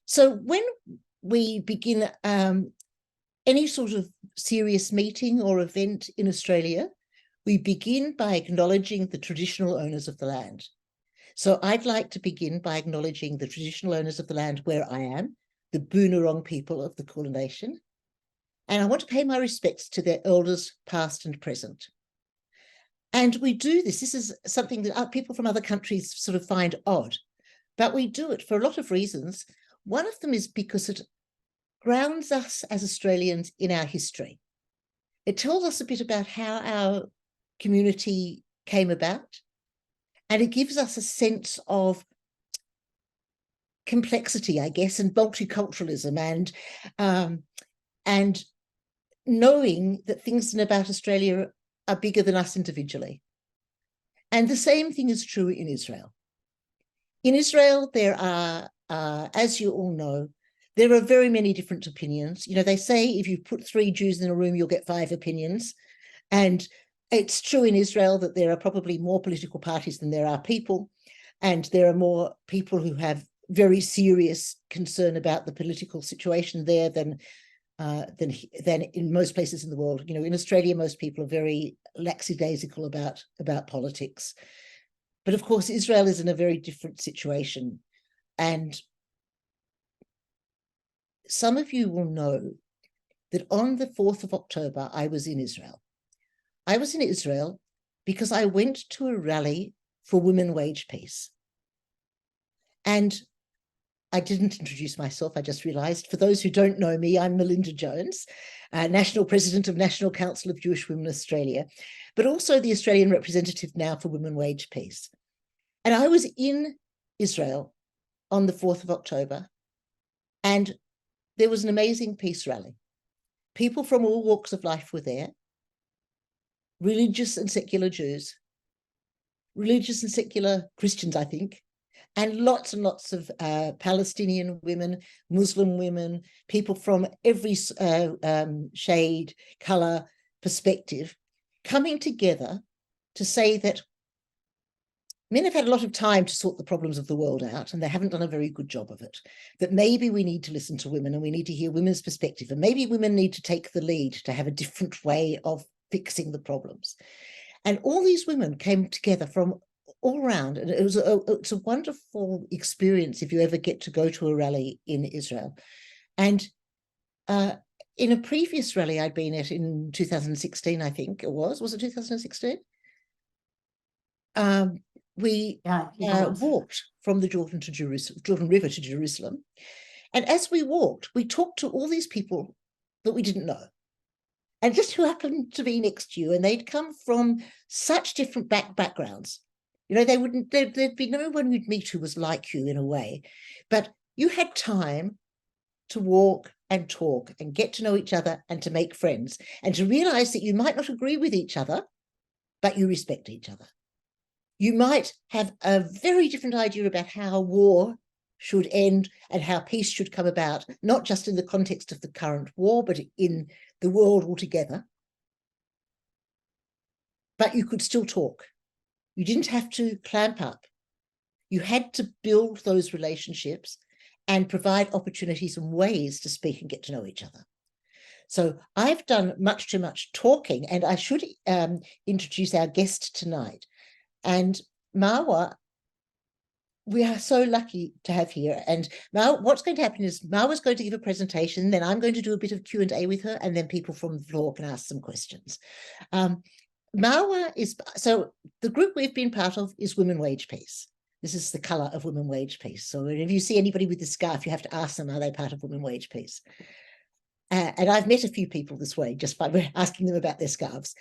So when we begin any sort of serious meeting or event in Australia, we begin by acknowledging the traditional owners of the land. So I'd like to begin by acknowledging the traditional owners of the land where I am, the Boonwurrung people of the Kulin Nation. And I want to pay my respects to their elders, past and present. And we do this. This is something that people from other countries sort of find odd, but we do it for a lot of reasons. One of them is because it grounds us as Australians in our history. It tells us a bit about how our community came about, and it gives us a sense of complexity, I guess, and multiculturalism, and knowing that things about Australia are bigger than us individually. And the same thing is true in Israel. In Israel, there are, as you all know, there are very many different opinions. You know, they say if you put 3 Jews in a room, you'll get 5 opinions. And it's true in Israel that there are probably more political parties than there are people. And there are more people who have very serious concern about the political situation there than in most places in the world. You know, in Australia, most people are very lackadaisical about politics. But of course, Israel is in a very different situation. And some of you will know that on the 4th of October, I was in Israel. I was in Israel because I went to a rally for women wage peace. And I didn't introduce myself, I just realized. For those who don't know me, I'm Melinda Jones, National President of National Council of Jewish Women Australia, but also the Australian representative now for women wage peace. And I was in Israel on the 4th of October, and there was an amazing peace rally. People from all walks of life were there, religious and secular Jews, religious and secular Christians, I think, and lots of Palestinian women, Muslim women, people from every shade, color, perspective, coming together to say that men have had a lot of time to sort the problems of the world out, and they haven't done a very good job of it. That maybe we need to listen to women, and we need to hear women's perspective, and maybe women need to take the lead to have a different way of fixing the problems. And all these women came together from all around, and it's a wonderful experience if you ever get to go to a rally in Israel. And in a previous rally I'd been at in 2016, I think it was it 2016? We walked from the Jordan River to Jerusalem. And as we walked, we talked to all these people that we didn't know, and just who happened to be next to you. And they'd come from such different backgrounds. You know, there'd be no one you'd meet who was like you in a way, but you had time to walk and talk and get to know each other and to make friends and to realize that you might not agree with each other, but you respect each other. You might have a very different idea about how war should end and how peace should come about, not just in the context of the current war, but in the world altogether. But you could still talk. You didn't have to clamp up. You had to build those relationships and provide opportunities and ways to speak and get to know each other. So I've done much too much talking, and I should introduce our guest tonight. And Marwa, we are so lucky to have here. And Marwa, what's going to happen is Marwa's going to give a presentation, then I'm going to do a bit of Q&A with her, and then people from the floor can ask some questions. Marwa is, so the group we've been part of is Women Wage Peace. This is the colour of Women Wage Peace. So if you see anybody with the scarf, you have to ask them, are they part of Women Wage Peace? And I've met a few people this way, just by asking them about their scarves.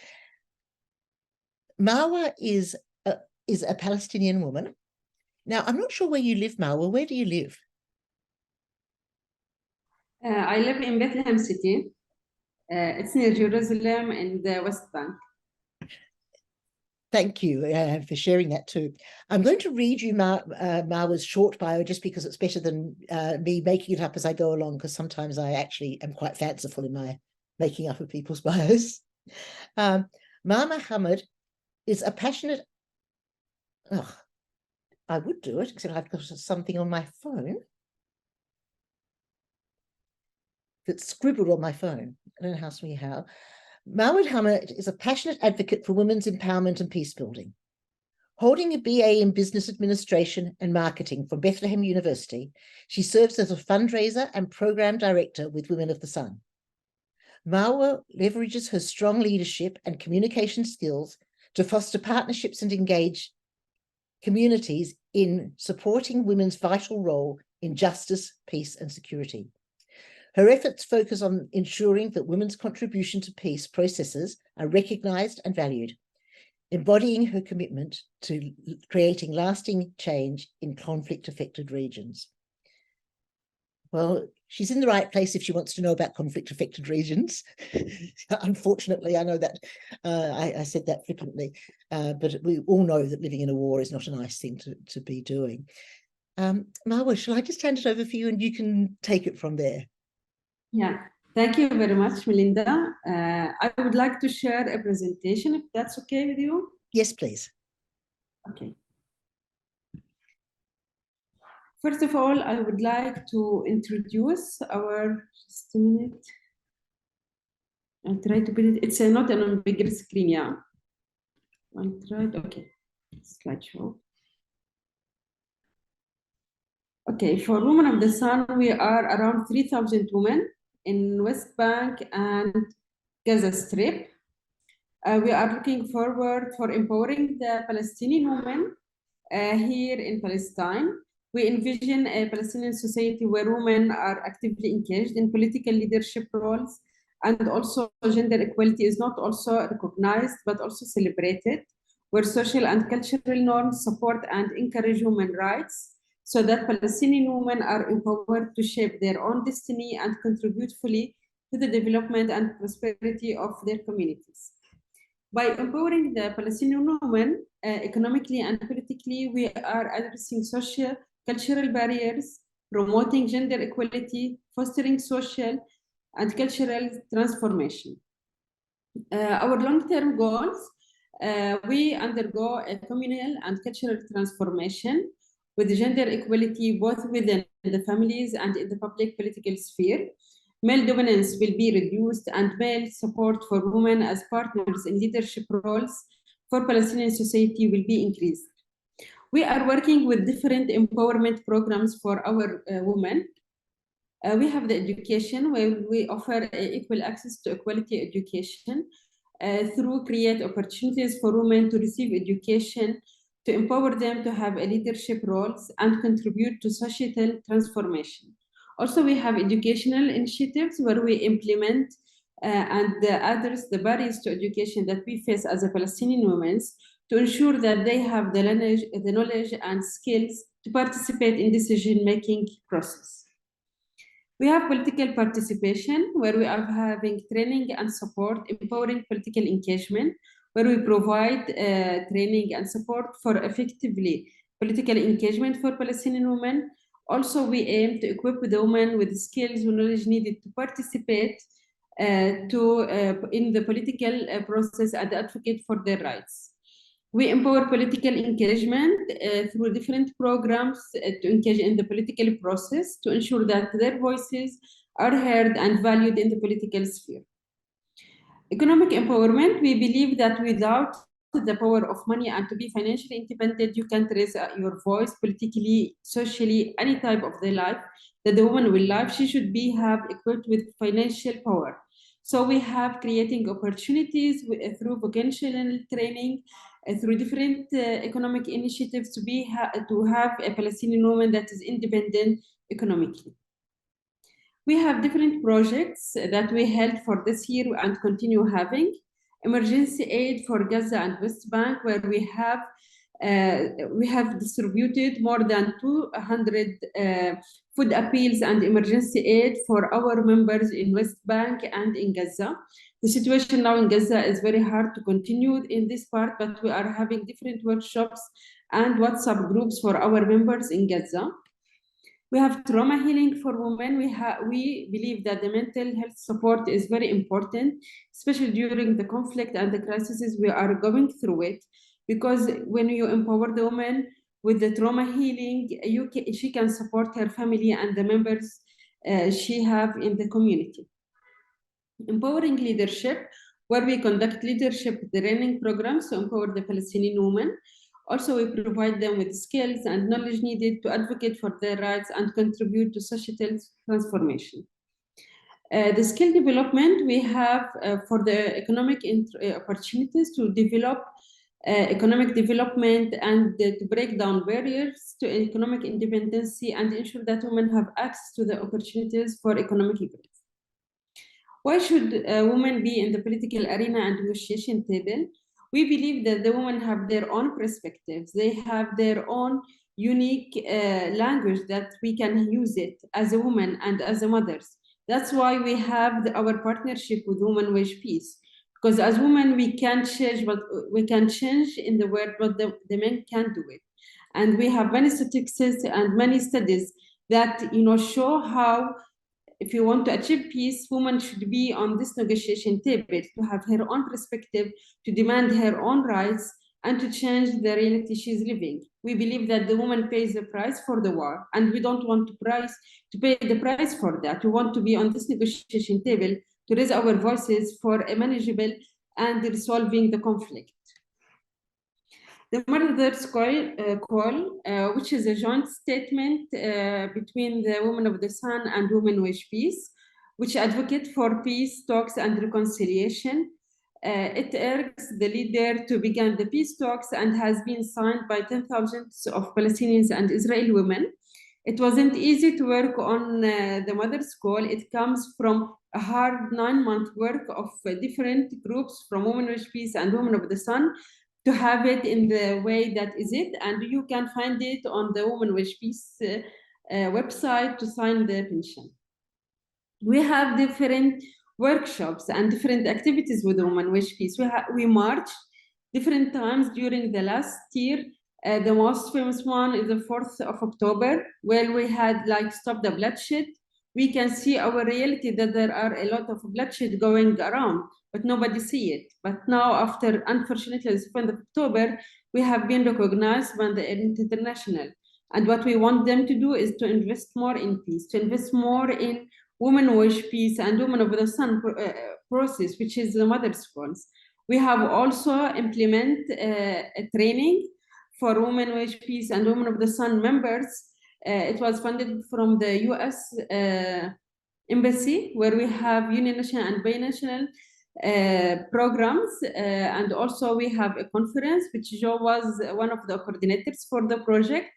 Marwa is a Palestinian woman. Now, I'm not sure where you live, Marwa. Where do you live? I live in Bethlehem City. It's near Jerusalem in the West Bank. Thank you for sharing that too. I'm going to read you Marwa's short bio just because it's better than me making it up as I go along, because sometimes I actually am quite fanciful in my making up of people's bios. Mar Mohammed is a passionate... I would do it, except I've got something on my phone. that's scribbled on my phone. I don't know how. Mawad Hamid is a passionate advocate for women's empowerment and peace building. Holding a BA in Business Administration and Marketing from Bethlehem University, she serves as a fundraiser and program director with Women of the Sun. Marwa leverages her strong leadership and communication skills to foster partnerships and engage communities in supporting women's vital role in justice, peace, and security. Her efforts focus on ensuring that women's contribution to peace processes are recognized and valued, embodying her commitment to creating lasting change in conflict-affected regions. Well, she's in the right place if she wants to know about conflict-affected regions. Unfortunately, I know that I said that flippantly, but we all know that living in a war is not a nice thing to be doing. Marwa, shall I just hand it over for you and you can take it from there? Yeah, thank you very much, Melinda. I would like to share a presentation, if that's okay with you. Yes, please. Okay. First of all, I would like to introduce our, just a minute. I'll try to put it, it's not on a bigger screen, yeah. I tried, okay, slideshow. Okay, for Women of the Sun, we are around 3,000 women in West Bank and Gaza Strip. We are looking forward for empowering the Palestinian women here in Palestine. We envision a Palestinian society where women are actively engaged in political leadership roles, and also gender equality is not also recognized, but also celebrated, where social and cultural norms support and encourage women's rights, so that Palestinian women are empowered to shape their own destiny and contribute fully to the development and prosperity of their communities. By empowering the Palestinian women economically and politically, we are addressing social, cultural barriers, promoting gender equality, fostering social and cultural transformation. Our long-term goals, we undergo a communal and cultural transformation with gender equality both within the families and in the public political sphere. Male dominance will be reduced and male support for women as partners in leadership roles for Palestinian society will be increased. We are working with different empowerment programs for our women. We have the education where we offer equal access to equality education through create opportunities for women to receive education, to empower them to have a leadership roles and contribute to societal transformation. Also, we have educational initiatives where we implement and address the barriers to education that we face as a Palestinian women to ensure that they have the knowledge and skills to participate in decision-making process. We have political participation where we are having training and support, empowering political engagement, where we provide training and support for effectively political engagement for Palestinian women. Also, we aim to equip the women with the skills and knowledge needed to participate in the political process and advocate for their rights. We empower political engagement through different programs to engage in the political process to ensure that their voices are heard and valued in the political sphere. Economic empowerment, we believe that without the power of money and to be financially independent, you can't raise your voice politically, socially, any type of the life that the woman will live. She should be equipped with financial power. So we have creating opportunities through vocational training, through different economic initiatives to have a Palestinian woman that is independent economically. We have different projects that we held for this year and continue having. Emergency aid for Gaza and West Bank, where we have distributed more than 200 food appeals and emergency aid for our members in West Bank and in Gaza. The situation now in Gaza is very hard to continue in this part, but we are having different workshops and WhatsApp groups for our members in Gaza. We have trauma healing for women. We believe that the mental health support is very important, especially during the conflict and the crises we are going through it, because when you empower the woman with the trauma healing, she can support her family and the members she have in the community. Empowering leadership, where we conduct leadership training programs to empower the Palestinian women. Also, we provide them with skills and knowledge needed to advocate for their rights and contribute to societal transformation. The skill development we have for the economic opportunities to develop economic development and to break down barriers to economic independence and ensure that women have access to the opportunities for economic growth. Why should women be in the political arena and negotiation table? We believe that the women have their own perspectives. They have their own unique language that we can use it as a woman and as a mothers. That's why we have our partnership with Women Wage Peace. Because as women, we can change, but we can change in the world what the men can do it. And we have many statistics and many studies that show how, if you want to achieve peace, women should be on this negotiation table to have her own perspective, to demand her own rights, and to change the reality she's living. We believe that the woman pays the price for the war, and we don't want to pay the price for that. We want to be on this negotiation table to raise our voices for a manageable and resolving the conflict. The Mother's Call, which is a joint statement between the Women of the Sun and Women Wage Peace, which advocate for peace talks and reconciliation. It urges the leader to begin the peace talks and has been signed by 10,000 of Palestinians and Israeli women. It wasn't easy to work on the Mother's Call. It comes from a hard 9-month work of different groups from Women Wage Peace and Women of the Sun to have it in the way that is it. And you can find it on the Women Wage Peace website to sign the petition. We have different workshops and different activities with Women Wage Peace. We march different times during the last year. The most famous one is the 4th of October, where we had like Stop the Bloodshed. We can see our reality that there are a lot of bloodshed going around, but nobody see it. But now, after unfortunately the 7th of October, we have been recognized by the international. And what we want them to do is to invest more in peace, to invest more in Women Wage Peace and Women of the Sun process, which is the Mother's Calls. We have also implemented a training for Women Wage Peace and Women of the Sun members. It was funded from the US Embassy, where we have uninational and binational programs. And also we have a conference, which Joe was one of the coordinators for the project.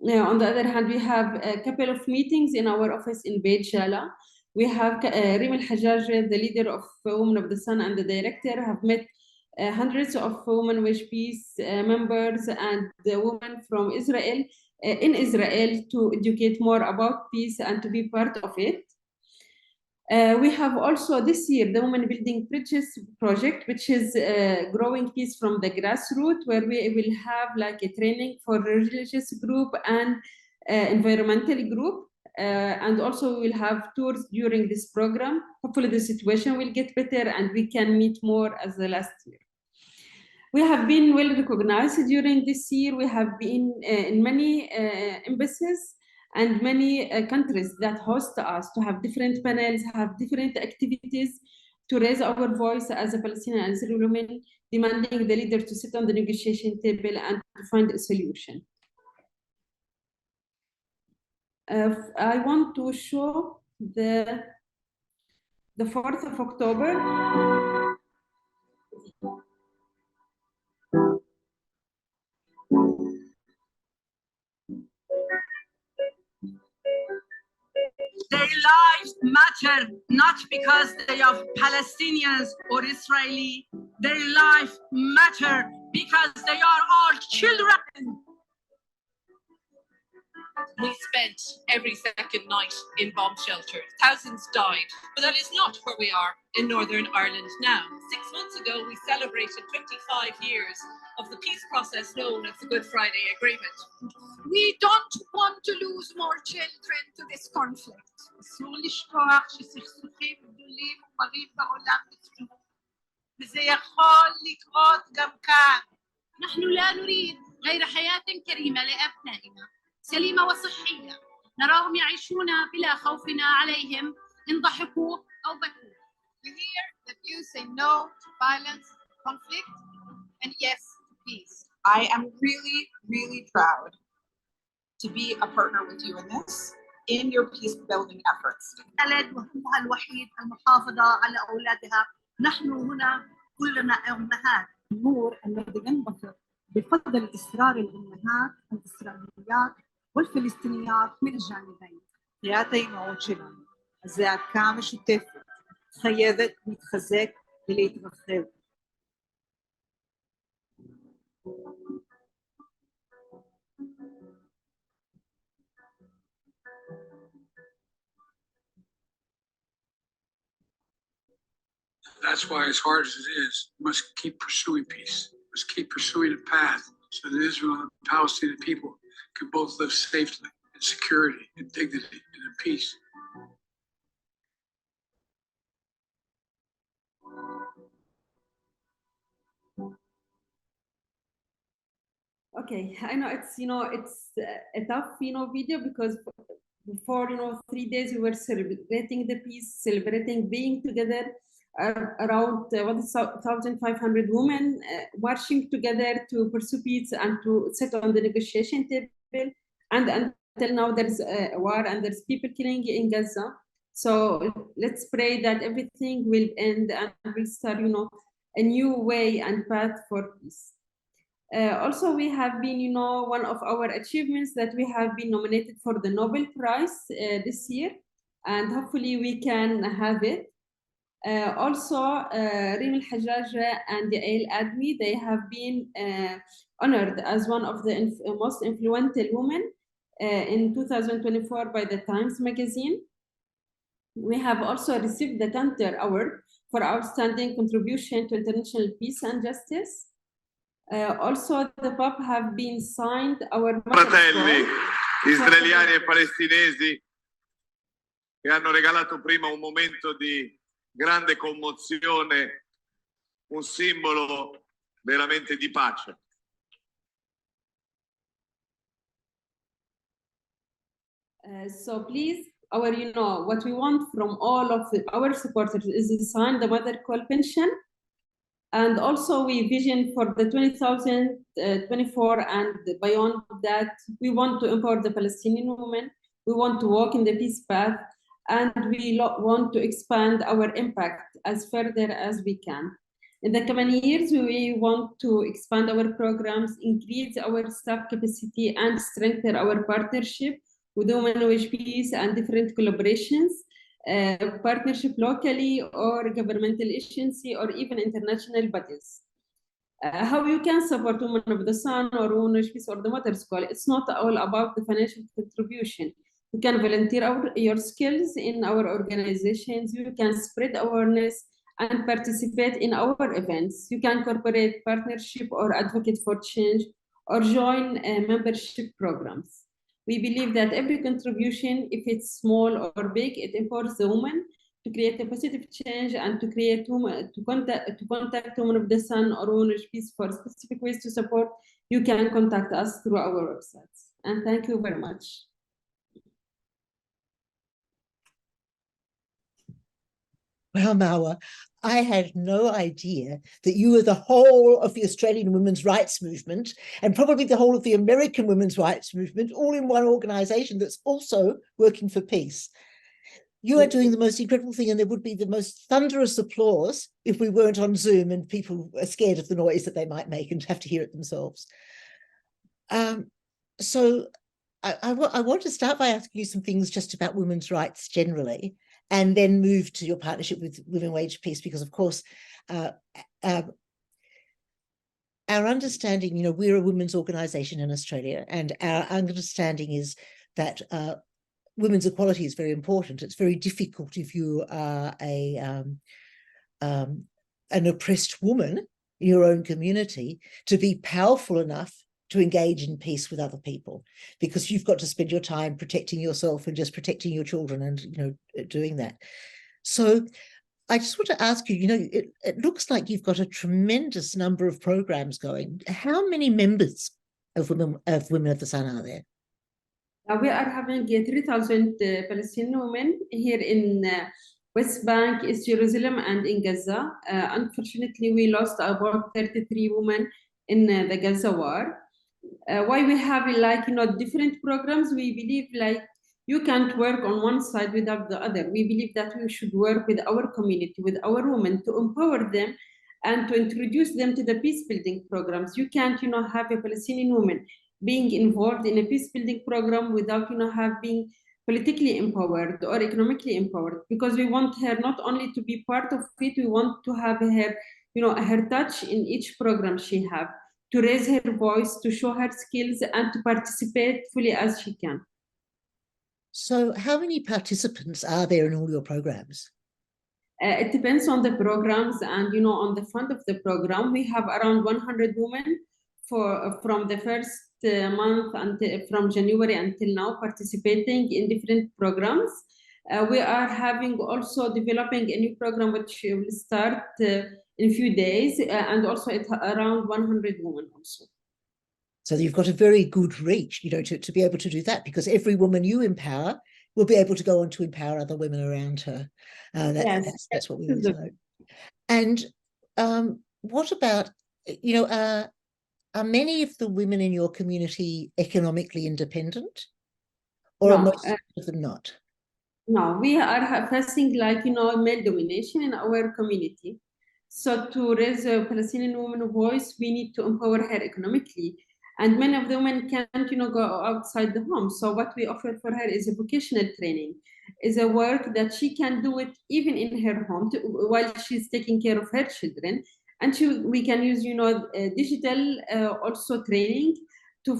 On the other hand, we have a couple of meetings in our office in Beit Jala. We have Rim Al-Hajjaj, the leader of Women of the Sun and the director, have met hundreds of Women Wage Peace members and the women from Israel in Israel to educate more about peace and to be part of it. We have also this year the Women Building Bridges project, which is growing peace from the grassroots, where we will have like a training for religious group and environmental group. And also we will have tours during this program. Hopefully the situation will get better and we can meet more as the last year. We have been well recognized during this year. We have been in many embassies and many countries that host us to have different panels, have different activities to raise our voice as a Palestinian and Israeli women, demanding the leader to sit on the negotiation table and to find a solution. I want to show the 4th of October. Their lives matter not because they are Palestinians or Israeli. Their life matter because they are all children. We spent every second night in bomb shelters. Thousands died, but that is not where we are in Northern Ireland now. 6 months ago, we celebrated 25 years of the peace process known as the Good Friday Agreement. We don't want to lose more children to this conflict. אסור לשכוח שסכסוכים גדולים ומרים בעולם נפתרו, וזה יכול לקרות גם כאן. نحن لا نريد غير حياة كريمة لأبنائنا، سليمة وصحية، نراهم يعيشون بلا خوف عليهم إن ضحكوا أو بكوا. We hear that you say no to violence, conflict, and yes to peace. I am really, really proud to be a partner with you in this, in your peace building efforts. البلد وهمها الوحيد المحافظة على أولادها. نحن هنا كلنا أمهات. النور الذي ينبثق بفضل إصرار الأمهات الإسرائيليات والفلسطينيات من الجانبين. קריאת האימהות שלנו, הזעקה המשותפת, חייבת להתחזק ולהתרחב. That's why, as hard as it is, we must keep pursuing peace. We must keep pursuing a path so that Israel and the Palestinian people can both live safely in security, in dignity, and in peace. Okay, I know it's a tough video because before 3 days we were celebrating the peace, celebrating being together around 1,500 women marching together to pursue peace and to sit on the negotiation table, and until now there's a war and there's people killing in Gaza. So let's pray that everything will end and we'll start a new way and path for peace. Also, we have been, one of our achievements that we have been nominated for the Nobel Prize this year, and hopefully we can have it. Also, Reem Al-Hajjaj and Yael Admi, they have been honored as one of the most influential women in 2024 by the Times magazine. We have also received the Cantor Award for outstanding contribution to international peace and justice. Also, the Pope have been signed our fratelli israeliani e palestinesi che hanno regalato prima un momento di grande commozione, un simbolo veramente di pace. So please, what we want from all of our supporters is to sign the Mother Convention. And also we vision for the 2024 and beyond that, we want to empower the Palestinian women. We want to walk in the peace path, and we want to expand our impact as further as we can. In the coming years, we want to expand our programs, increase our staff capacity, and strengthen our partnership with Women Wish Peace and different collaborations. Partnership locally or governmental agency or even international bodies. How you can support Women of the Sun or Women of Peace or the Mother School? It's not all about the financial contribution. You can volunteer your skills in our organizations. You can spread awareness and participate in our events. You can incorporate partnership or advocate for change or join membership programs. We believe that every contribution, if it's small or big, it empowers the woman to create a positive change and to create contact Women of the Sun or Women of Peace for specific ways to support. You can contact us through our websites. And thank you very much. Well, Marwa, I had no idea that you were the whole of the Australian women's rights movement and probably the whole of the American women's rights movement all in one organization that's also working for peace. You are doing the most incredible thing, and there would be the most thunderous applause if we weren't on Zoom and people are scared of the noise that they might make and have to hear it themselves. So I want to start by asking you some things just about women's rights generally, and then move to your partnership with Women Wage Peace, because of course, our understanding, we're a women's organization in Australia, and our understanding is that women's equality is very important. It's very difficult if you are an oppressed woman in your own community to be powerful enough to engage in peace with other people, because you've got to spend your time protecting yourself and just protecting your children and doing that. So I just want to ask you, it looks like you've got a tremendous number of programs going. How many members of Women of the Sun are there? We are having 3,000 Palestinian women here in West Bank, East Jerusalem, and in Gaza. Unfortunately, we lost about 33 women in the Gaza war. Why we have different programs? We believe you can't work on one side without the other. We believe that we should work with our community, with our women, to empower them and to introduce them to the peace building programs. You can't, have a Palestinian woman being involved in a peace building program without, being politically empowered or economically empowered, because we want her not only to be part of it, we want to have her, her touch in each program she have, to raise her voice, to show her skills, and to participate fully as she can. So how many participants are there in all your programs? It depends on the programs and, on the fund of the program. We have around 100 women from the first month until from January until now participating in different programs. We are having also developing a new program which will start in a few days, and also it's around 100 women also. So you've got a very good reach, to be able to do that, because every woman you empower will be able to go on to empower other women around her. That's what we always hope. And what about, are many of the women in your community economically independent, or are most of them not? No, we are facing male domination in our community. So to raise a Palestinian woman voice, we need to empower her economically. And many of the women can't, go outside the home. So what we offer for her is a vocational training, is a work that she can do it even in her home while she's taking care of her children. And we can use, digital also training to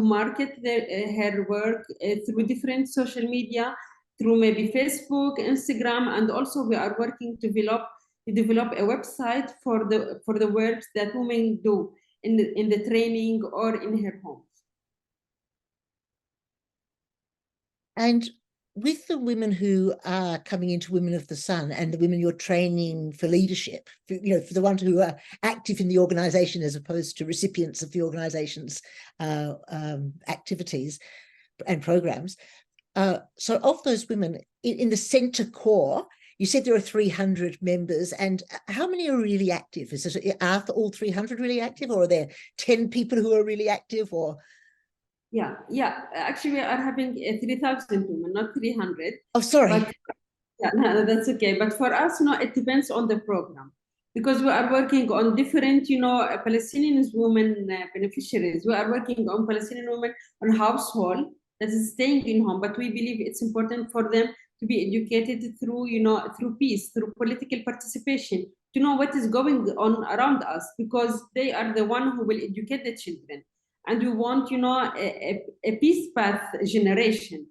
market her work through different social media, through maybe Facebook, Instagram, and also we are working to develop a website for the work that women do in the training or in her homes. And with the women who are coming into Women of the Sun and the women you're training for leadership, for the ones who are active in the organization as opposed to recipients of the organization's activities and programs. So of those women in the center core, you said there are 300 members, and how many are really active? Are all 300 really active, or are there 10 people who are really active, or? Yeah. Actually, we are having 3,000 women, not 300. Oh, sorry. But, no, that's okay. But for us, it depends on the program, because we are working on different, Palestinian women beneficiaries. We are working on Palestinian women on household that is staying in home, but we believe it's important for them to be educated through, through peace, through political participation, to know what is going on around us, because they are the one who will educate the children. And we want, a peace path generation.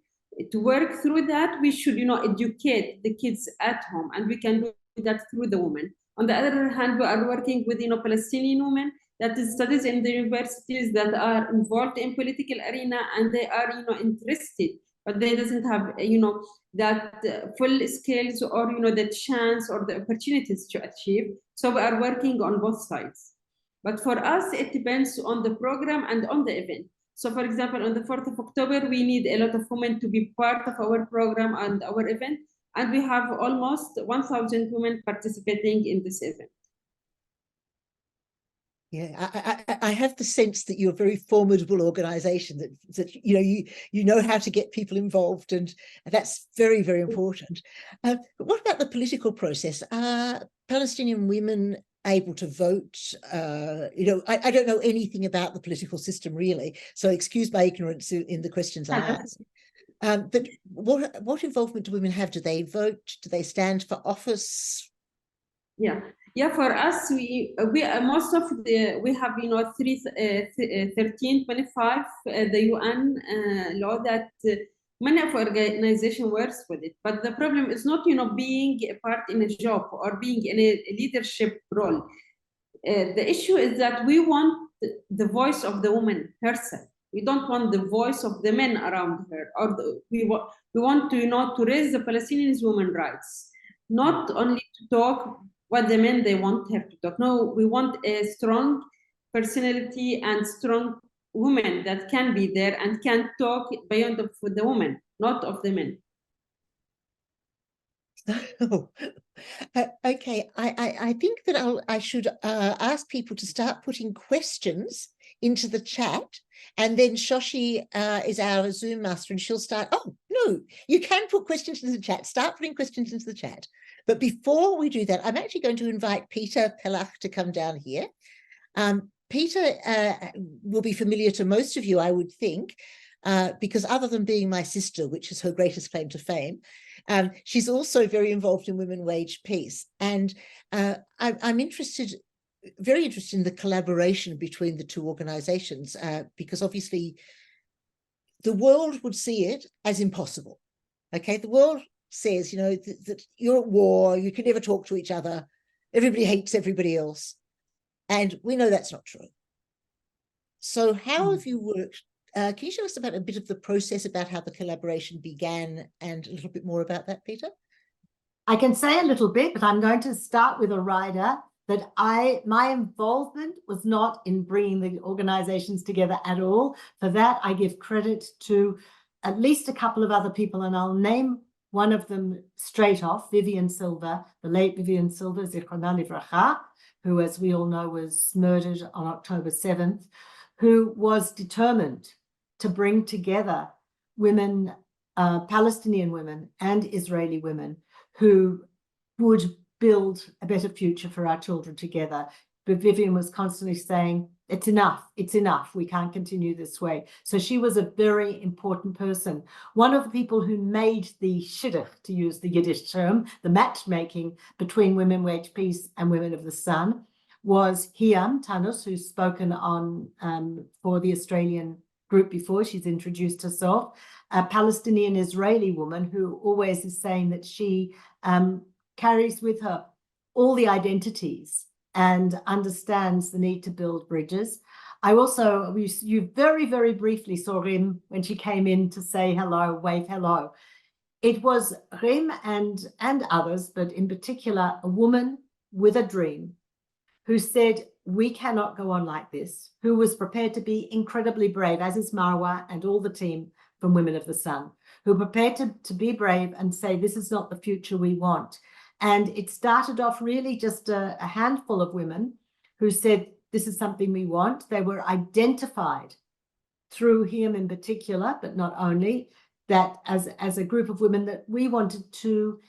To work through that, we should, educate the kids at home, and we can do that through the women. On the other hand, we are working with, Palestinian women that studies in the universities that are involved in political arena, and they are, interested, but they doesn't have, that full skills or, the chance or the opportunities to achieve. So we are working on both sides. But for us, it depends on the program and on the event. So for example, on the 4th of October, we need a lot of women to be part of our program and our event. And we have almost 1,000 women participating in this event. Yeah, I have the sense that you're a very formidable organization, that you know how to get people involved, and that's very, very important. But what about the political process? Are Palestinian women able to vote? I don't know anything about the political system really, so excuse my ignorance in the questions I ask. But what involvement do women have? Do they vote? Do they stand for office? Yeah. For us, we most of we have 1325 the UN law that many of organization works with it. But the problem is not being a part in a job or being in a leadership role. The issue is that we want the voice of the woman herself. We don't want the voice of the men around her, or we want to to raise the Palestinian women rights, not only to talk what the men they want her to talk. No, we want a strong personality and strong women that can be there and can talk beyond for the women, not of the men. Okay, I think that I should ask people to start putting questions into the chat, and then Shoshi is our Zoom master, and she'll start. Oh no, you can put questions into the chat. Start putting questions into the chat. But before we do that, I'm actually going to invite Peter Pelach to come down here. Peter will be familiar to most of you, I would think, because other than being my sister, which is her greatest claim to fame, she's also very involved in Women Wage Peace. And I'm very interested in the collaboration between the two organizations, because obviously the world would see it as impossible. Okay, the world says, you know, that you're at war, you can never talk to each other, everybody hates everybody else. And we know that's not true. So how have you worked? Can you show us about a bit of the process about how the collaboration began and a little bit more about that, Peter? I can say a little bit, but I'm going to start with a rider that my involvement was not in bringing the organizations together at all. For that, I give credit to at least a couple of other people, and I'll name one of them straight off, Vivian Silva, the late Vivian Silva, Zichronah Livracha, who, as we all know, was murdered on October 7th, who was determined to bring together women, Palestinian women and Israeli women, who would build a better future for our children together. But Vivian was constantly saying, it's enough, we can't continue this way. So she was a very important person. One of the people who made the shidduch, to use the Yiddish term, the matchmaking between Women Wage Peace and Women of the Sun, was Hiam Tanus, who's spoken on for the Australian group before. She's introduced herself, a Palestinian Israeli woman who always is saying that she carries with her all the identities and understands the need to build bridges. You very, very briefly saw Rim when she came in to say hello, wave hello. It was Rim and others, but in particular, a woman with a dream who said, we cannot go on like this, who was prepared to be incredibly brave, as is Marwa and all the team from Women of the Sun, who prepared to be brave and say, this is not the future we want. And it started off really just a handful of women who said, this is something we want. They were identified through him in particular, but not only, that as a group of women that we wanted to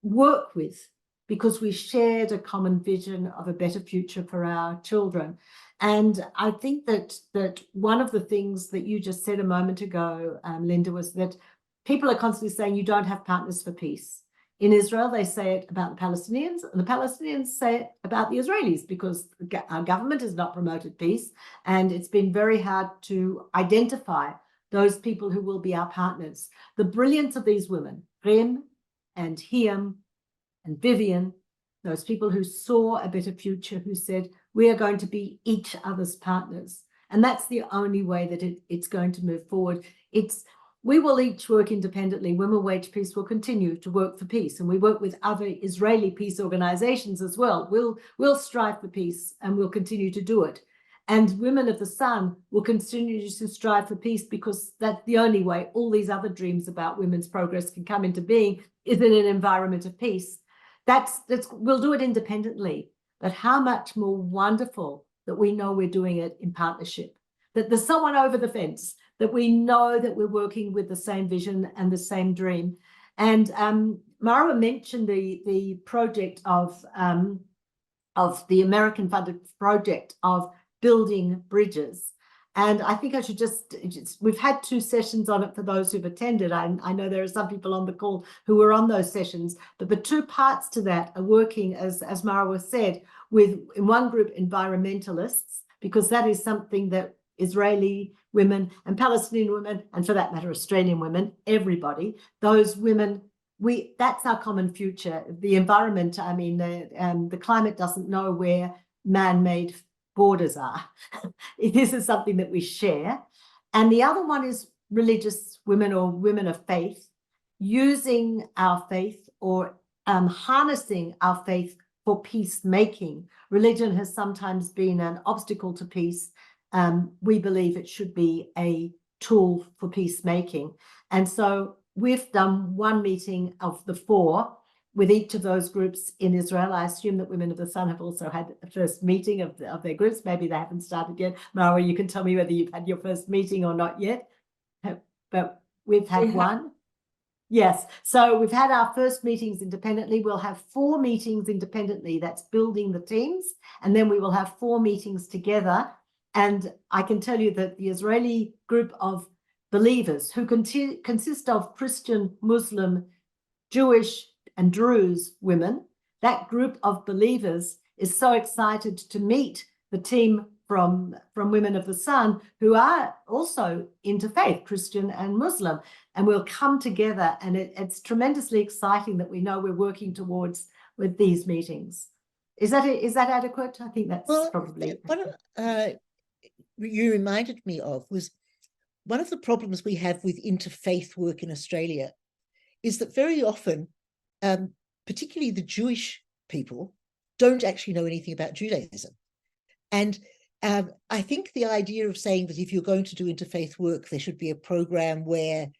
work with, because we shared a common vision of a better future for our children. And I think that one of the things that you just said a moment ago, Linda, was that people are constantly saying you don't have partners for peace. In Israel, they say it about the Palestinians, and the Palestinians say it about the Israelis, because our government has not promoted peace, and it's been very hard to identify those people who will be our partners. The brilliance of these women, Rem and Hiam and Vivian, those people who saw a better future, who said, we are going to be each other's partners. And that's the only way that it's going to move forward. We will each work independently. Women Wage Peace will continue to work for peace, and we work with other Israeli peace organizations as well. We'll strive for peace, and we'll continue to do it. And Women of the Sun will continue to strive for peace, because that's the only way all these other dreams about women's progress can come into being, is in an environment of peace. We'll do it independently, but how much more wonderful that we know we're doing it in partnership, that there's someone over the fence, that we know that we're working with the same vision and the same dream. And Marwa mentioned the project of the American funded project of building bridges. And I think I should we've had 2 sessions on it for those who've attended. I know there are some people on the call who were on those sessions, but the 2 parts to that are working, as Marwa said, with, in one group, environmentalists, because that is something that Israeli women and Palestinian women, and for that matter, Australian women, everybody, those women, that's our common future. The environment, I mean, the climate doesn't know where man-made borders are. This is something that we share. And the other one is religious women or women of faith, using our faith or harnessing our faith for peacemaking. Religion has sometimes been an obstacle to peace. we believe it should be a tool for peacemaking. And so we've done one meeting of the 4 with each of those groups in Israel. I assume that Women of the Sun have also had a first meeting of their groups. Maybe they haven't started yet. Mara, you can tell me whether you've had your first meeting or not yet. But we've had one. Yes, so we've had our first meetings independently. We'll have 4 meetings independently. That's building the teams. And then we will have 4 meetings together. And I can tell you that the Israeli group of believers who consist of Christian, Muslim, Jewish, and Druze women, that group of believers is so excited to meet the team from Women of the Sun, who are also interfaith, Christian and Muslim, and we'll come together. And it's tremendously exciting that we know we're working towards with these meetings. Is that adequate? I think that's probably. What you reminded me of was one of the problems we have with interfaith work in Australia is that very often, particularly the Jewish people, don't actually know anything about Judaism. And I think the idea of saying that if you're going to do interfaith work, there should be a program where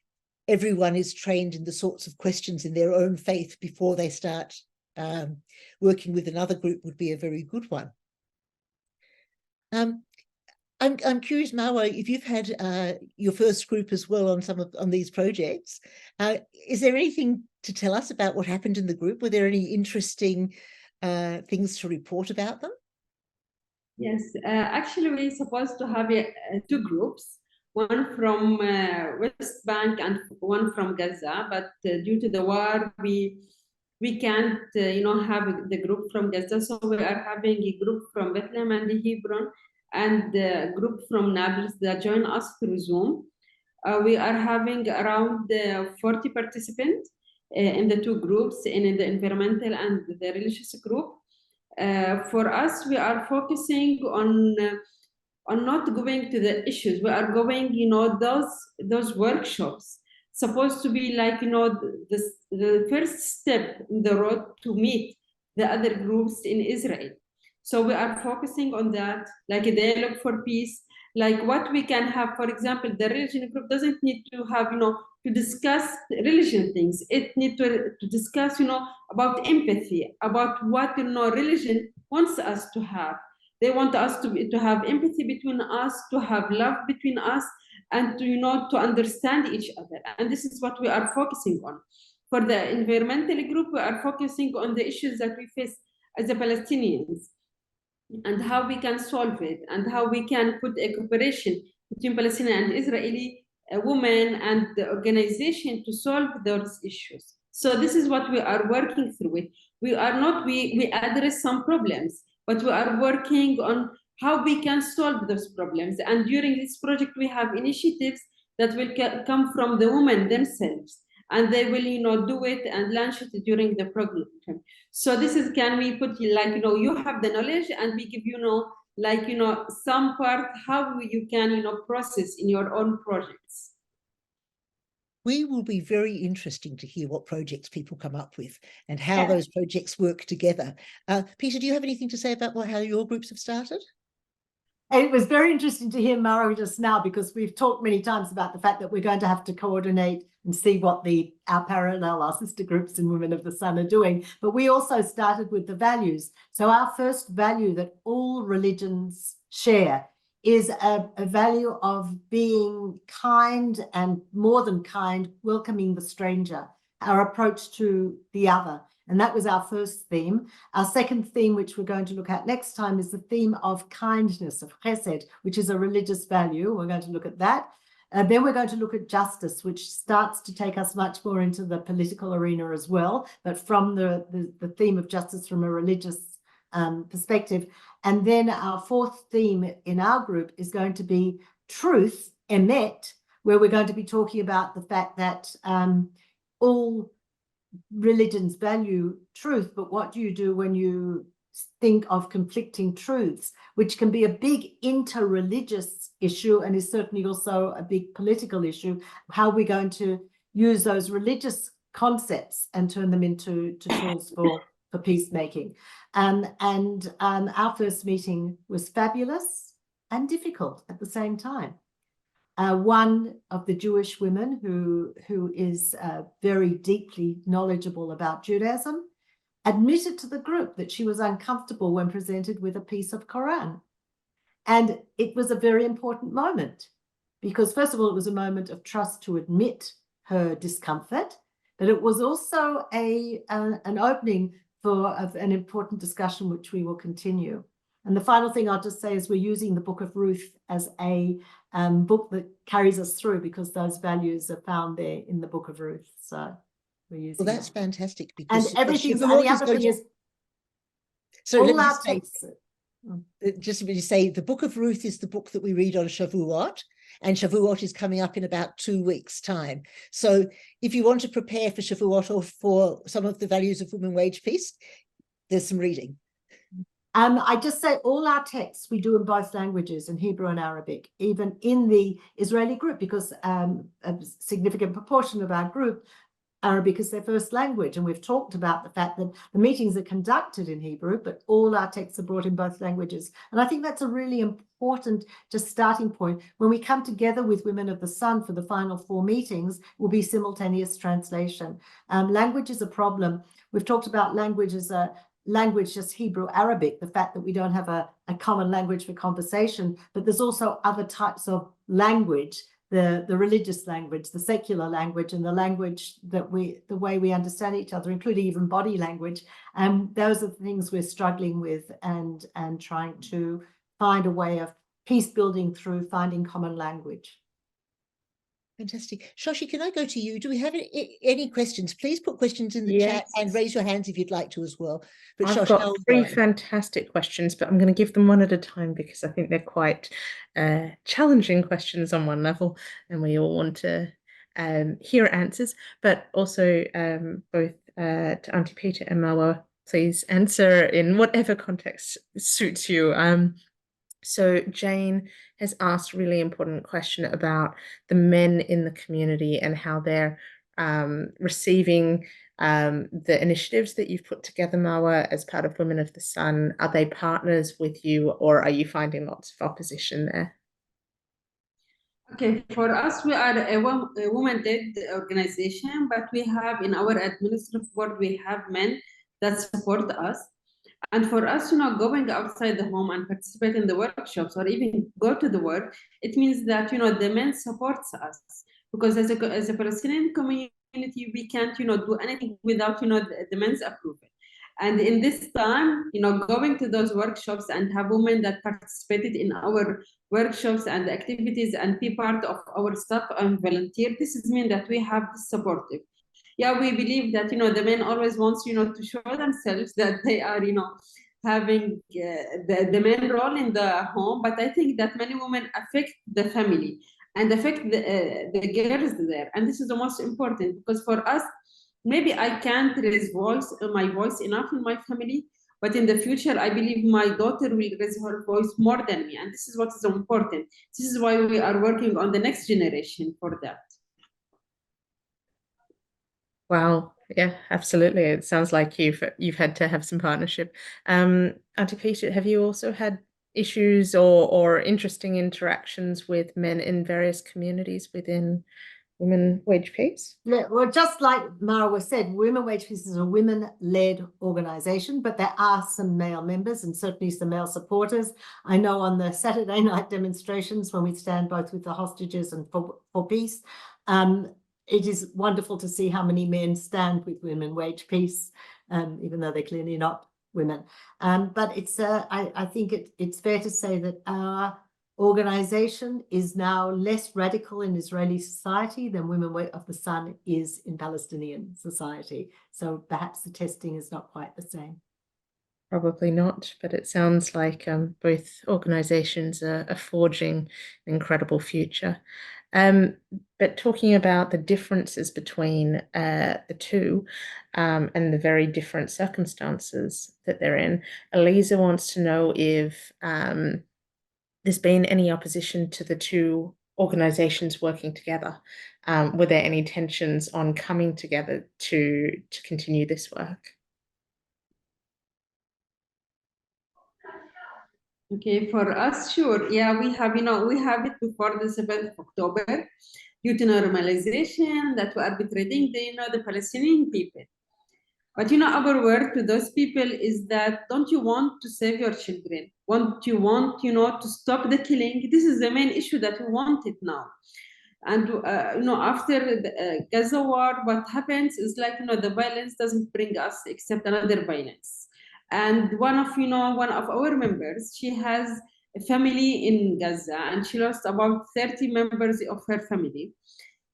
everyone is trained in the sorts of questions in their own faith before they start working with another group would be a very good one. I'm curious, Marwa, if you've had your first group as well on these projects, is there anything to tell us about what happened in the group? Were there any interesting things to report about them? Yes, actually we're supposed to have 2 groups, one from West Bank and one from Gaza, but due to the war, we can't, have the group from Gaza, so we are having a group from Bethlehem and Hebron, and a group from Nablus that join us through Zoom. We are having around 40 participants in the 2 groups, in the environmental and the religious group. For us, we are focusing on not going to the issues. We are going, those workshops supposed to be like, the first step in the road to meet the other groups in Israel. So we are focusing on that, like a dialogue for peace, like what we can have. For example, the religion group doesn't need to have, to discuss religion things. It needs to discuss, about empathy, about what, religion wants us to have. They want us to have empathy between us, to have love between us, and to, to understand each other. And this is what we are focusing on. For the environmental group, we are focusing on the issues that we face as the Palestinians, and how we can solve it, and how we can put a cooperation between Palestinian and Israeli women and the organization to solve those issues. So this is what we are working through it. We address some problems, but we are working on how we can solve those problems. And during this project, we have initiatives that will come from the women themselves, and they will, do it and launch it during the program. So this is, can we put, like, you have the knowledge, and we give some part how you can, process in your own projects. We will be very interesting to hear what projects people come up with and how those projects work together. Peter, do you have anything to say about how your groups have started? It was very interesting to hear Mara just now, because we've talked many times about the fact that we're going to have to coordinate and see what our sister groups in Women of the Sun are doing. But we also started with the values. So our first value that all religions share is a value of being kind, and more than kind, welcoming the stranger, our approach to the other. And that was our first theme. Our second theme, which we're going to look at next time, is the theme of kindness, of chesed, which is a religious value. We're going to look at that. Then we're going to look at justice, which starts to take us much more into the political arena as well, but from the theme of justice from a religious perspective. And then our fourth theme in our group is going to be truth, emet, where we're going to be talking about the fact that all religions value truth, but what do you do when you think of conflicting truths, which can be a big inter-religious issue and is certainly also a big political issue. How are we going to use those religious concepts and turn them into tools for peacemaking? And our first meeting was fabulous. and difficult at the same time. One of the Jewish women who is very deeply knowledgeable about Judaism admitted to the group that she was uncomfortable when presented with a piece of Quran. And it was a very important moment because, first of all, it was a moment of trust to admit her discomfort, but it was also an opening for an important discussion, which we will continue. And the final thing I'll just say is we're using the Book of Ruth as a book that carries us through because those values are found there in the Book of Ruth. So we're using Well, that's that. fantastic because And everything's, and Shavuot the other thing is, so let all me our just say, texts. just to say, the Book of Ruth is the book that we read on Shavuot, and Shavuot is coming up in about 2 weeks' time. So if you want to prepare for Shavuot or for some of the values of women, wage, peace, there's some reading. I just say all our texts we do in both languages, in Hebrew and Arabic, even in the Israeli group, because a significant proportion of our group, Arabic is their first language. And we've talked about the fact that the meetings are conducted in Hebrew, but all our texts are brought in both languages. And I think that's a really important just starting point. When we come together with Women of the Sun for the final 4 meetings, will be simultaneous translation. Language is a problem. We've talked about language as a language, just Hebrew, Arabic, the fact that we don't have a common language for conversation, but there's also other types of language, the religious language, the secular language, and the language that the way we understand each other, including even body language. And those are the things we're struggling with and trying to find a way of peace building through finding common language. Fantastic. Shoshi, can I go to you? Do we have any questions? Please put questions in the chat and raise your hands if you'd like to as well. But I've Shosh, got 3 fantastic questions, but I'm going to give them one at a time because I think they're quite challenging questions on one level, and we all want to hear answers. But also, both to Auntie Peter and Marwa, please answer in whatever context suits you. So Jane has asked a really important question about the men in the community and how they're receiving the initiatives that you've put together, Marwa, as part of Women of the Sun. Are they partners with you, or are you finding lots of opposition there? Okay, for us, we are a woman-led organization, but we have in our administrative board, we have men that support us. And for us, going outside the home and participate in the workshops or even go to the work, it means that, the men supports us. Because as a Palestinian community, we can't, do anything without, the men's approval. And in this time, going to those workshops and have women that participated in our workshops and activities and be part of our staff and volunteer, this is mean that we have this supportive. Yeah, we believe that, the men always wants, to show themselves that they are, having the main role in the home. But I think that many women affect the family and affect the girls there. And this is the most important, because for us, maybe I can't raise my voice enough in my family, but in the future, I believe my daughter will raise her voice more than me. And this is what is important. This is why we are working on the next generation for that. Wow. Yeah, absolutely. It sounds like you've had to have some partnership. Auntie Peter, have you also had issues or interesting interactions with men in various communities within Women Wage Peace? Yeah, well, just like Marwa said, Women Wage Peace is a women-led organization, but there are some male members and certainly some male supporters. I know on the Saturday night demonstrations, when we stand both with the hostages and for peace, it is wonderful to see how many men stand with Women Wage Peace, even though they're clearly not women. But it's I think it's fair to say that our organization is now less radical in Israeli society than Women of the Sun is in Palestinian society. So perhaps the testing is not quite the same. Probably not, but it sounds like both organizations are forging an incredible future. But talking about the differences between the two and the very different circumstances that they're in, Eliza wants to know if there's been any opposition to the two organizations working together. Were there any tensions on coming together to continue this work? Okay, for us, sure. Yeah, we have, we have it before the 7th of October due to normalization that we are betraying the Palestinian people. But our word to those people is that don't you want to save your children? Don't you want, to stop the killing? This is the main issue that we want it now. And after the Gaza war, what happens is like the violence doesn't bring us except another violence. And one of our members, she has a family in Gaza, and she lost about 30 members of her family.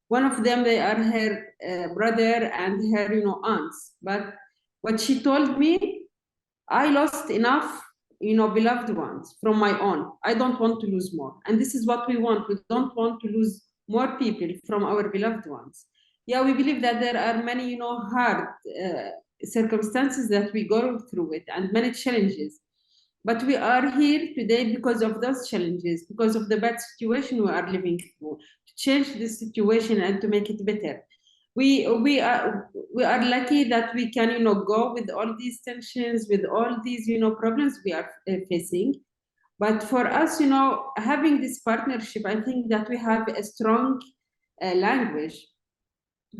One of them, they are her brother and her aunts. But what she told me, I lost enough beloved ones from my own. I don't want to lose more. And this is what we want. We don't want to lose more people from our beloved ones. Yeah, we believe that there are many hard circumstances that we go through it and many challenges. But we are here today because of those challenges, because of the bad situation we are living through, to change this situation and to make it better. We are lucky that we can go with all these tensions, with all these problems we are facing. But for us, having this partnership, I think that we have a strong language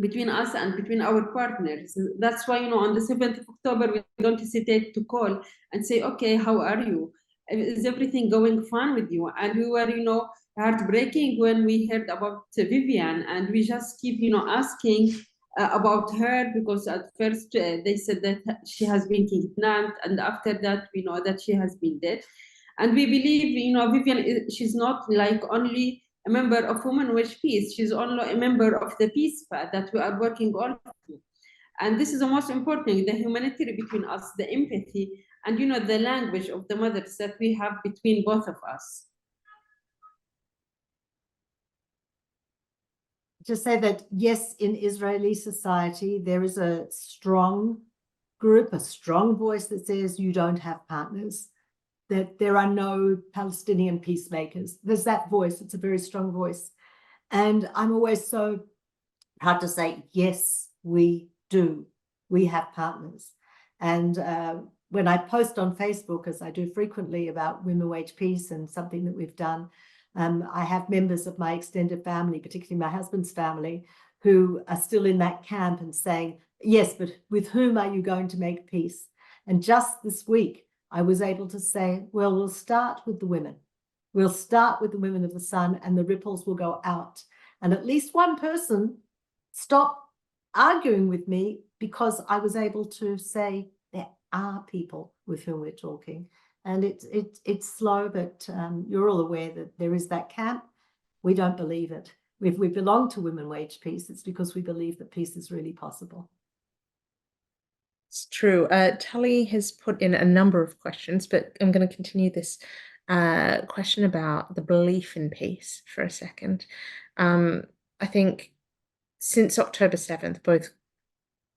between us and between our partners. That's why, on the 7th of October, we don't hesitate to call and say, okay, how are you? Is everything going fine with you? And we were, heartbreaking when we heard about Vivian, and we just keep, asking about her, because at first they said that she has been kidnapped, and after that, we know that she has been dead. And we believe, Vivian, she's not like only a member of Women Wish Peace. She's only a member of the peace path that we are working all through. And this is the most important, the humanity between us, the empathy, and the language of the mothers that we have between both of us. Just say that, yes, in Israeli society, there is a strong group, a strong voice that says you don't have partners, that there are no Palestinian peacemakers. There's that voice. It's a very strong voice. And I'm always so proud to say, yes, we do. We have partners. And when I post on Facebook, as I do frequently, about Women Wage Peace and something that we've done, I have members of my extended family, particularly my husband's family, who are still in that camp and saying, yes, but with whom are you going to make peace? And just this week, I was able to say, well, we'll start with the women. We'll start with the women of the sun, and the ripples will go out. And at least one person stopped arguing with me because I was able to say there are people with whom we're talking. And it's slow, but you're all aware that there is that camp. We don't believe it. If we belong to Women Wage Peace, it's because we believe that peace is really possible. It's true. Tully has put in a number of questions, but I'm going to continue this question about the belief in peace for a second. I think since October 7th, both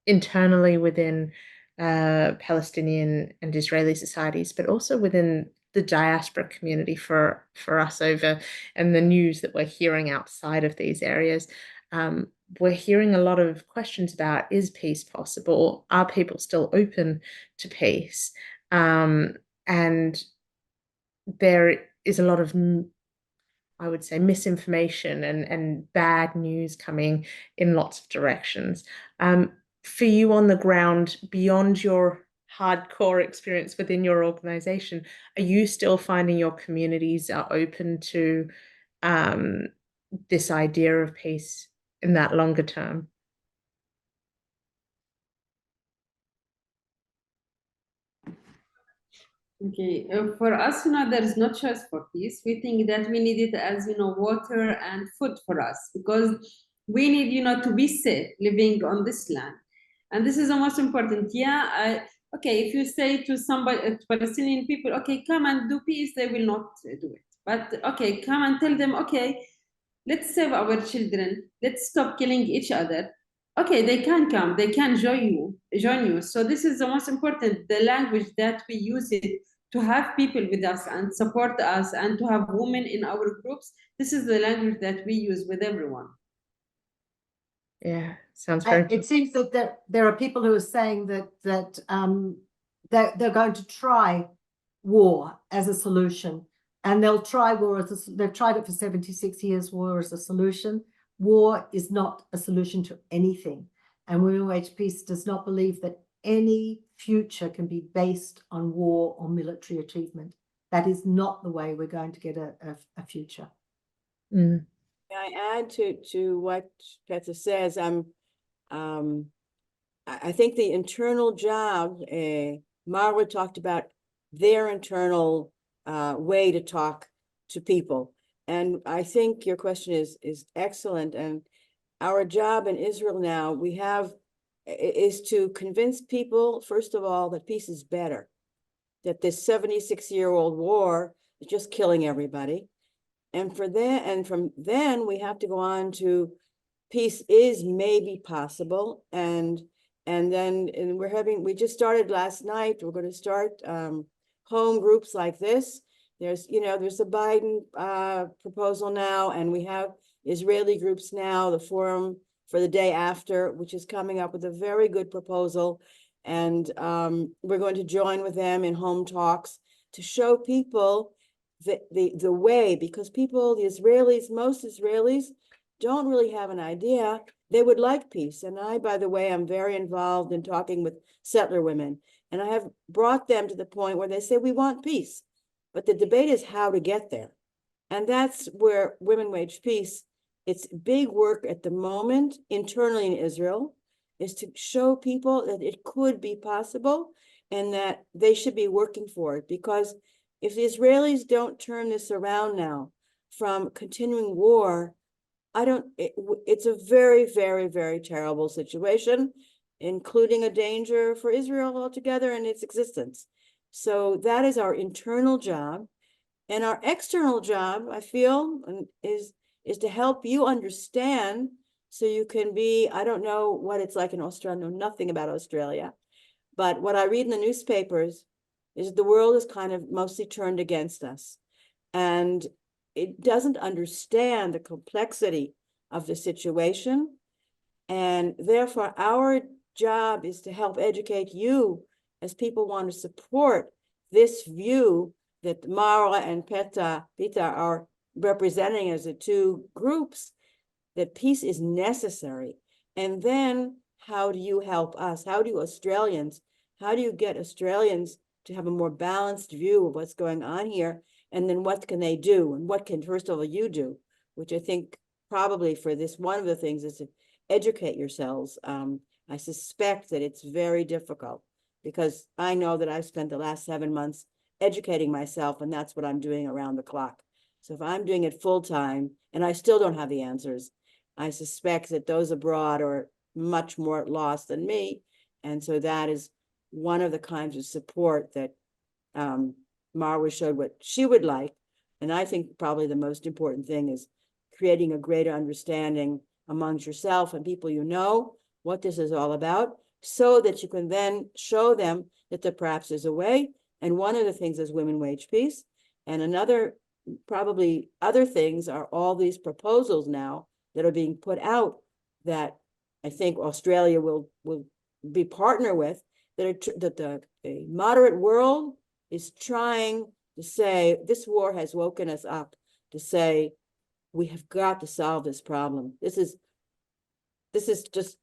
internally within Palestinian and Israeli societies, but also within the diaspora community for us over, and the news that we're hearing outside of these areas, we're hearing a lot of questions about, is peace possible? Are people still open to peace? And there is a lot of, I would say, misinformation and bad news coming in lots of directions. For you on the ground, beyond your hardcore experience within your organization, are you still finding your communities are open to this idea of peace in that longer term? Okay, for us, there is no choice for peace. We think that we need it as, water and food for us, because we need, to be safe living on this land. And this is the most important. Yeah, okay, if you say to somebody, to Palestinian people, okay, come and do peace, they will not do it. But okay, come and tell them, okay, let's save our children, let's stop killing each other. Okay, they can come, they can join you. So this is the most important, the language that we use it to have people with us and support us, and to have women in our groups. This is the language that we use with everyone. Yeah, sounds very. It seems that there are people who are saying that they're going to try war as a solution. And they'll try war as they've tried it for 76 years, war as a solution. War is not a solution to anything. And Women Wage Peace does not believe that any future can be based on war or military achievement. That is not the way we're going to get a future. Mm. May I add to what Petra says? I think the internal job, Marwa talked about their internal way to talk to people. And I think your question is excellent. And our job in Israel now, is to convince people, first of all, that peace is better, that this 76-year-old war is just killing everybody. And from then we have to go on to peace is maybe possible. And we just started last night. We're going to start home groups like this. There's a Biden proposal now, and we have Israeli groups now, the Forum for the Day After, which is coming up with a very good proposal. And we're going to join with them in home talks to show people the way, because most Israelis don't really have an idea. They would like peace. And I, by the way, am very involved in talking with settler women. And I have brought them to the point where they say, we want peace. But the debate is how to get there. And that's where Women Wage Peace, it's big work at the moment internally in Israel, is to show people that it could be possible and that they should be working for it. Because if the Israelis don't turn this around now from continuing war, it's a very, very, very terrible situation, including a danger for Israel altogether and its existence. So that is our internal job. And our external job, I feel, is to help you understand so you can be, I don't know what it's like in Australia, I know nothing about Australia, but what I read in the newspapers is the world is kind of mostly turned against us. And it doesn't understand the complexity of the situation. And therefore, our job is to help educate you as people want to support this view that Mara and Peta are representing as the two groups, that peace is necessary. And then how do you help us? How do you get Australians to have a more balanced view of what's going on here? And then what can they do? And what can, first of all, you do? Which I think probably for this, one of the things is to educate yourselves. I suspect that it's very difficult because I know that I've spent the last 7 months educating myself, and that's what I'm doing around the clock. So if I'm doing it full time and I still don't have the answers, I suspect that those abroad are much more lost than me. And so that is one of the kinds of support that Marwa showed what she would like. And I think probably the most important thing is creating a greater understanding amongst yourself and people you know what this is all about, so that you can then show them that there perhaps is a way. And one of the things is Women Wage Peace. And another, probably other things are all these proposals now that are being put out that I think Australia will be partner with, that the moderate world is trying to say, this war has woken us up to say, we have got to solve this problem. This is just,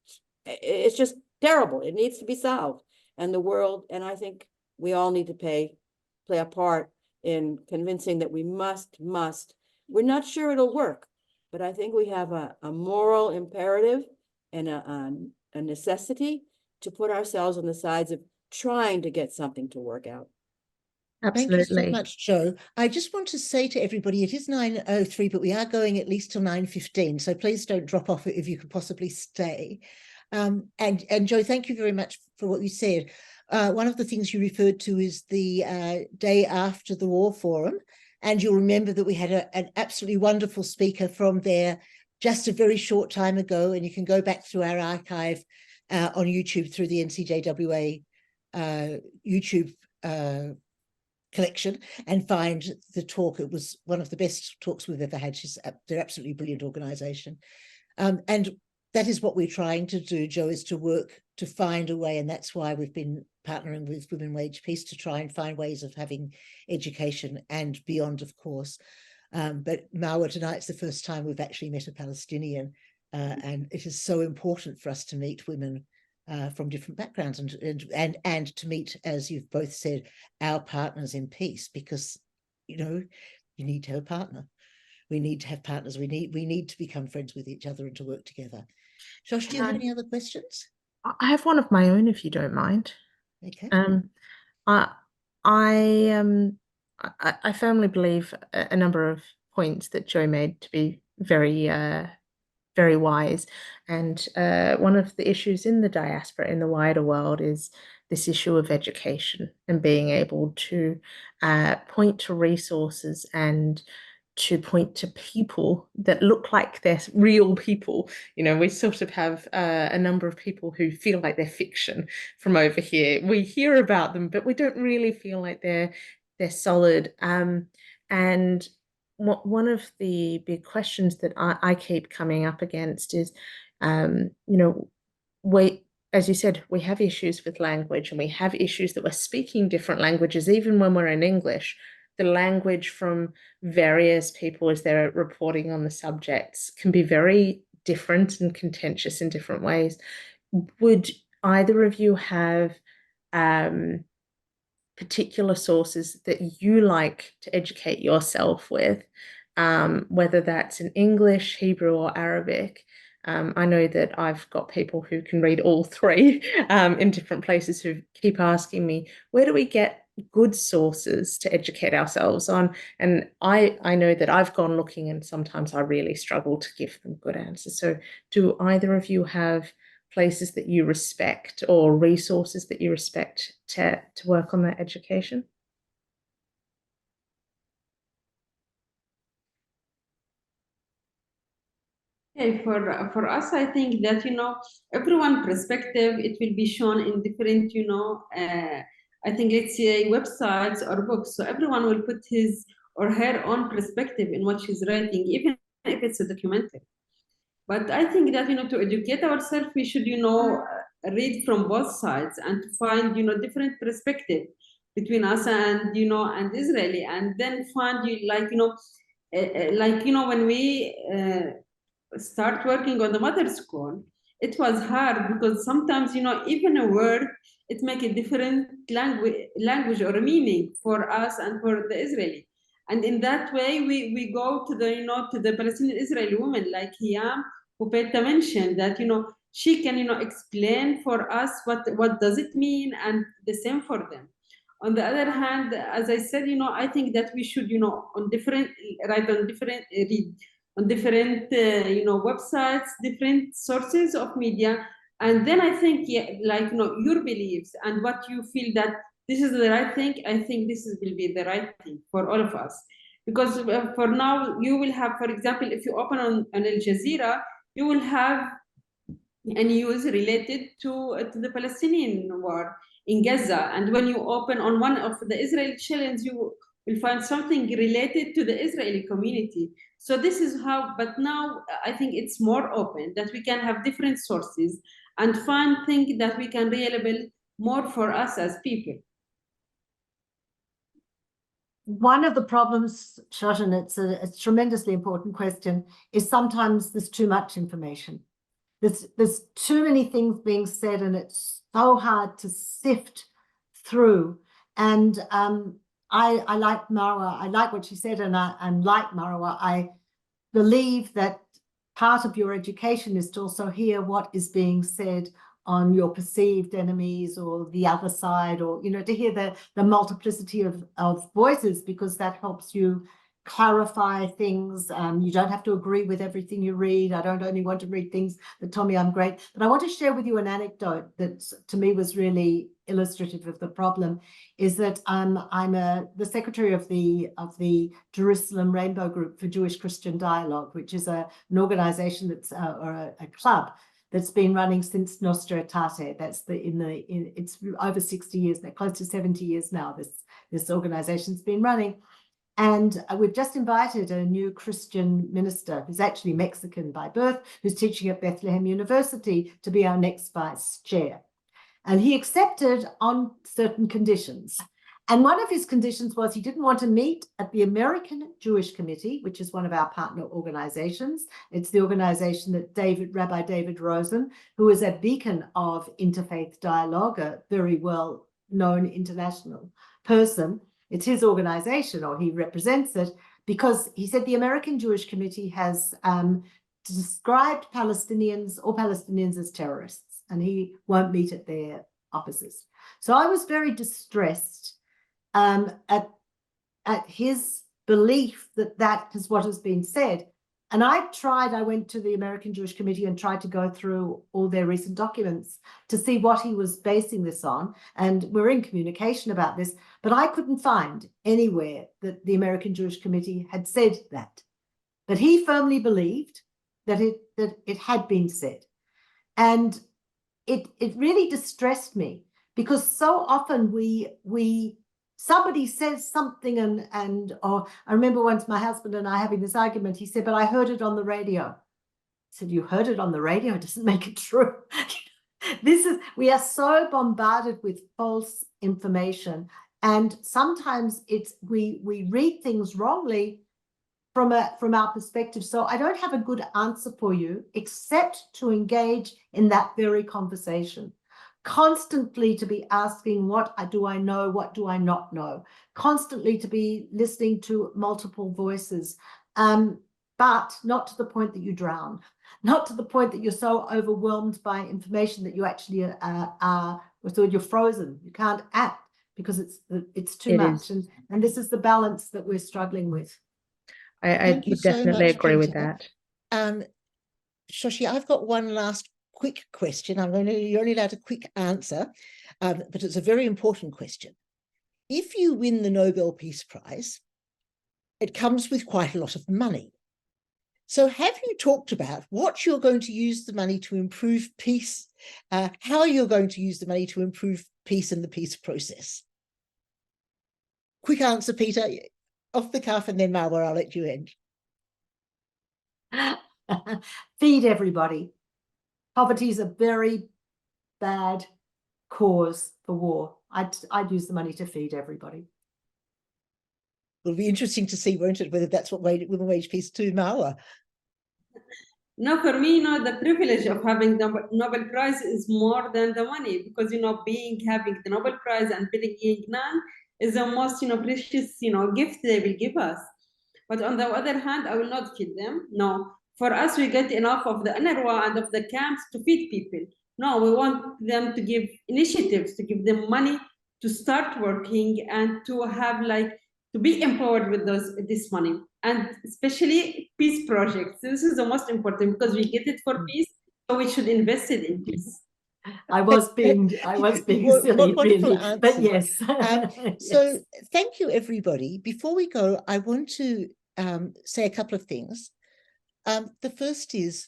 it's just terrible. It needs to be solved. And the world, and I think we all need to play a part in convincing that we must. We're not sure it'll work, but I think we have a moral imperative and a necessity to put ourselves on the sides of trying to get something to work out. Absolutely. Thank you so much, Jo. I just want to say to everybody, it is 9:03, but we are going at least till 9:15. So please don't drop off if you could possibly stay. And Jo, thank you very much for what you said. One of the things you referred to is the day after the war forum. And you'll remember that we had an absolutely wonderful speaker from there just a very short time ago. And you can go back through our archive on YouTube through the NCJWA YouTube collection and find the talk. It was one of the best talks we've ever had. They're absolutely brilliant organization. And that is what we're trying to do, Joe, is to work to find a way, and that's why we've been partnering with Women Wage Peace to try and find ways of having education and beyond, of course. But Marwa, tonight's the first time we've actually met a Palestinian, and it is so important for us to meet women from different backgrounds and to meet, as you've both said, our partners in peace, because you need to have a partner. We need to have partners. We need to become friends with each other and to work together. Josh, do you have any other questions? I have one of my own, if you don't mind. Okay. I firmly believe a number of points that Joe made to be very very wise. And one of the issues in the diaspora, in the wider world, is this issue of education and being able to point to resources and to point to people that look like they're real people. We sort of have a number of people who feel like they're fiction from over here. We hear about them, but we don't really feel like they're solid. And one of the big questions that I keep coming up against is, as you said, we have issues with language, and we have issues that we're speaking different languages, even when we're in English. The language from various people as they're reporting on the subjects can be very different and contentious in different ways. Would either of you have particular sources that you like to educate yourself with, whether that's in English, Hebrew, or Arabic? I know that I've got people who can read all three in different places who keep asking me, where do we get good sources to educate ourselves on? And I know that I've gone looking, and sometimes I really struggle to give them good answers. So do either of you have places that you respect or resources that you respect to work on that education? Okay, for us, I think that everyone perspective, it will be shown in different I think, let's say, websites or books. So everyone will put his or her own perspective in what she's writing, even if it's a documentary. But I think that to educate ourselves, we should read from both sides and to find different perspective between us and and Israeli, and then find when we start working on the mother school, it was hard because sometimes even a word, it make a different language or a meaning for us and for the Israeli. And in that way, we go to the to the Palestinian Israeli women like Hiyam, who Peta mentioned, that she can explain for us what does it mean, and the same for them. On the other hand, as I said, I think that we should read on different websites, different sources of media, and then I think your beliefs and what you feel that this is the right thing. I think will be the right thing for all of us, because for now you will have, for example, if you open on Al Jazeera, you will have a news related to the Palestinian war in Gaza, and when you open on one of the Israeli channels, you will find something related to the Israeli community. So this is how, but now I think it's more open, that we can have different sources and find things that we can relate more for us as people. One of the problems, Shoshan, it's a tremendously important question, is sometimes there's too much information. There's too many things being said, and it's so hard to sift through. And I like Marwa. I like what she said, and like Marwa, I believe that part of your education is to also hear what is being said on your perceived enemies or the other side, or to hear the multiplicity of voices, because that helps you clarify things. You don't have to agree with everything you read. I don't only want to read things that tell me I'm great, but I want to share with you an anecdote that to me was really illustrative of the problem. Is that I'm the secretary of the Jerusalem Rainbow Group for Jewish Christian Dialogue, which is an organization that's or a club that's been running since Nostra Aetate. That's it's over 60 years now, close to 70 years now. This organization's been running. And we've just invited a new Christian minister who's actually Mexican by birth, who's teaching at Bethlehem University, to be our next vice chair. And he accepted on certain conditions. And one of his conditions was he didn't want to meet at the American Jewish Committee, which is one of our partner organizations. It's the organization that Rabbi David Rosen, who is a beacon of interfaith dialogue, a very well-known international person. It's his organization, or he represents it, because he said the American Jewish Committee has described Palestinians as terrorists, and he won't meet at their offices. So I was very distressed at his belief that that is what has been said. And I went to the American Jewish Committee and tried to go through all their recent documents to see what he was basing this on. And we're in communication about this, but I couldn't find anywhere that the American Jewish Committee had said that. But he firmly believed that it had been said. And it really distressed me, because so often somebody says something or I remember once my husband and I having this argument. He said, but I heard it on the radio. I said, you heard it on the radio? It doesn't make it true. We are so bombarded with false information, and sometimes we read things wrongly from our perspective. So I don't have a good answer for you except to engage in that very conversation. Constantly to be asking, what do I know? What do I not know? Constantly to be listening to multiple voices, but not to the point that you drown, not to the point that you're so overwhelmed by information that you actually you're frozen. You can't act because it's too much. And this is the balance that we're struggling with. I would definitely agree with that. Shoshi, I've got one last quick question. You're only allowed a quick answer, but it's a very important question. If you win the Nobel Peace Prize, it comes with quite a lot of money. So have you talked about what you're going to use the money to improve peace, how you're going to use the money to improve peace in the peace process? Quick answer, Peter, off the cuff, and then Marwa, I'll let you end. Feed everybody. Poverty is a very bad cause for war. I'd use the money to feed everybody. It'll be interesting to see, won't it, whether that's what Women Wage Peace too, Marwa. No, for me, the privilege of having the Nobel Prize is more than the money, because having the Nobel Prize and being none is the most precious gift they will give us. But on the other hand, I will not feed them. No. For us, we get enough of the UNRWA and of the camps to feed people. No, we want them to give initiatives, to give them money to start working and to have to be empowered with this money, and especially peace projects. This is the most important, because we get it for peace, so we should invest it in peace. I was being silly, really, answer. But yes. So thank you, everybody. Before we go, I want to say a couple of things. The first is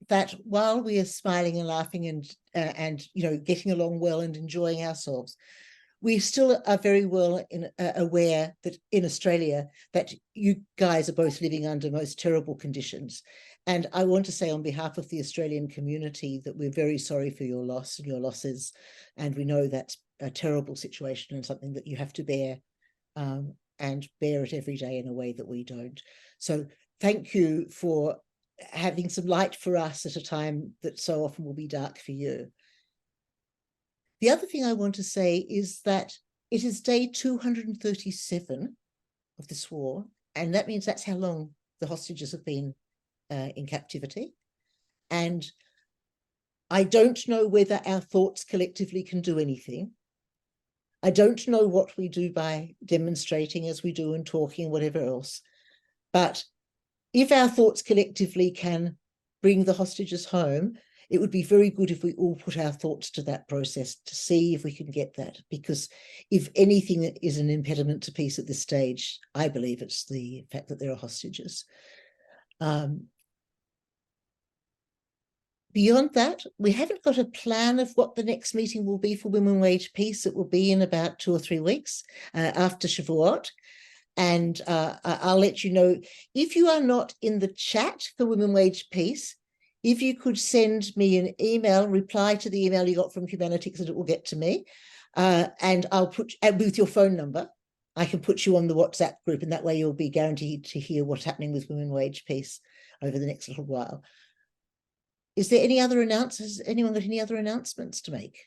that while we are smiling and laughing and getting along well and enjoying ourselves, we still are very well aware that in Australia that you guys are both living under most terrible conditions. And I want to say on behalf of the Australian community that we're very sorry for your loss and your losses. And we know that's a terrible situation and something that you have to bear, and bear it every day in a way that we don't. So thank you for having some light for us at a time that so often will be dark for you. The other thing I want to say is that it is day 237 of this war, and that means that's how long the hostages have been in captivity. And I don't know whether our thoughts collectively can do anything. I don't know what we do by demonstrating as we do and talking, whatever else. But if our thoughts collectively can bring the hostages home, it would be very good if we all put our thoughts to that process to see if we can get that. Because if anything is an impediment to peace at this stage, I believe it's the fact that there are hostages. Beyond that, we haven't got a plan of what the next meeting will be for Women Wage Peace. It will be in about 2 or 3 weeks after Shavuot. And I'll let you know. If you are not in the chat for Women Wage Peace, if you could send me an email, reply to the email you got from Humanitics, and it will get to me. And I'll put, with your phone number, I can put you on the WhatsApp group, and that way you'll be guaranteed to hear what's happening with Women Wage Peace over the next little while. Is there any other announcements? Anyone got any other announcements to make?